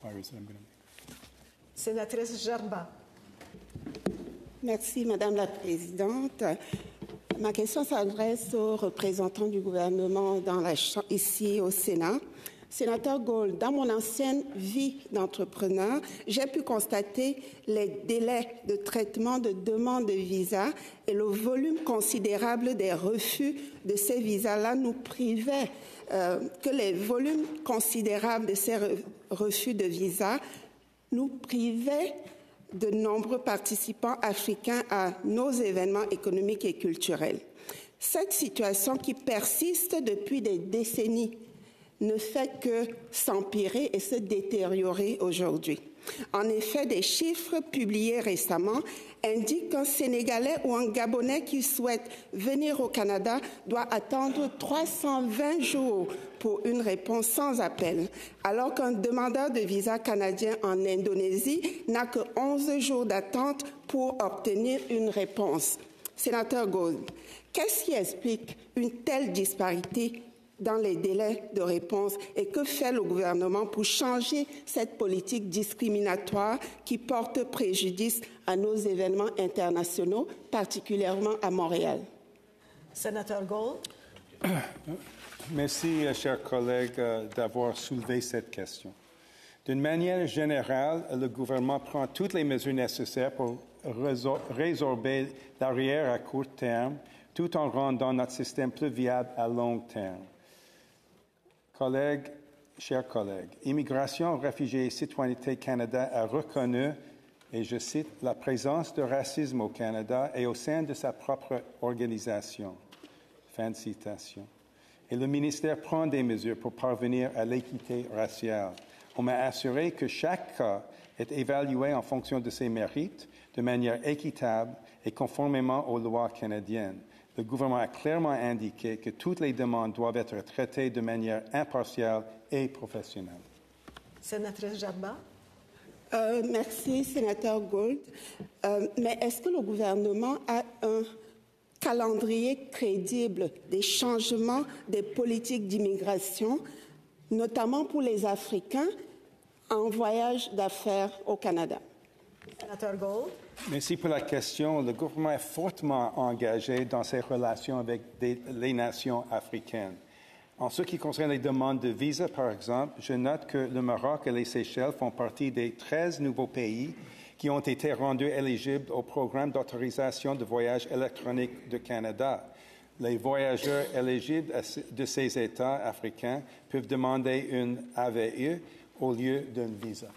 clarifiers that I'm going to make. Sénatrice Gerba. Merci, Madame la Présidente. Ma question s'adresse aux représentants du gouvernement ici au Sénat. Sénateur Gold, dans mon ancienne vie d'entrepreneur, j'ai pu constater les délais de traitement de demandes de visa et le volume considérable des refus de ces visas-là nous privait, que les volumes considérables de ces refus de visa nous privaient de nombreux participants africains à nos événements économiques et culturels. Cette situation qui persiste depuis des décennies ne fait que s'empirer et se détériorer aujourd'hui. En effet, des chiffres publiés récemment indiquent qu'un Sénégalais ou un Gabonais qui souhaite venir au Canada doit attendre 320 jours pour une réponse sans appel, alors qu'un demandeur de visa canadien en Indonésie n'a que 11 jours d'attente pour obtenir une réponse. Sénateur Gold, qu'est-ce qui explique une telle disparité dans les délais de réponse et que fait le gouvernement pour changer cette politique discriminatoire qui porte préjudice à nos événements internationaux, particulièrement à Montréal? Sénateur Gold. Merci, chers collègues, d'avoir soulevé cette question. D'une manière générale, le gouvernement prend toutes les mesures nécessaires pour résorber l'arrière à court terme, tout en rendant notre système plus viable à long terme. Chers collègues, Immigration, Réfugiés et Citoyenneté Canada a reconnu, et je cite, la présence de racisme au Canada et au sein de sa propre organisation. Fin de citation. Et le ministère prend des mesures pour parvenir à l'équité raciale. On m'a assuré que chaque cas est évalué en fonction de ses mérites, de manière équitable et conformément aux lois canadiennes. Le gouvernement a clairement indiqué que toutes les demandes doivent être traitées de manière impartiale et professionnelle. Sénatrice Gerba. Merci, Sénateur Gold. Mais est-ce que le gouvernement a un calendrier crédible des changements des politiques d'immigration, notamment pour les Africains en voyage d'affaires au Canada? Sénateur Gold. Merci pour la question. Le gouvernement est fortement engagé dans ses relations avec les nations africaines. En ce qui concerne les demandes de visa, par exemple, je note que le Maroc et les Seychelles font partie des 13 nouveaux pays qui ont été rendus éligibles au programme d'autorisation de voyage électronique du Canada. Les voyageurs éligibles de ces États africains peuvent demander une AVE au lieu d'un visa.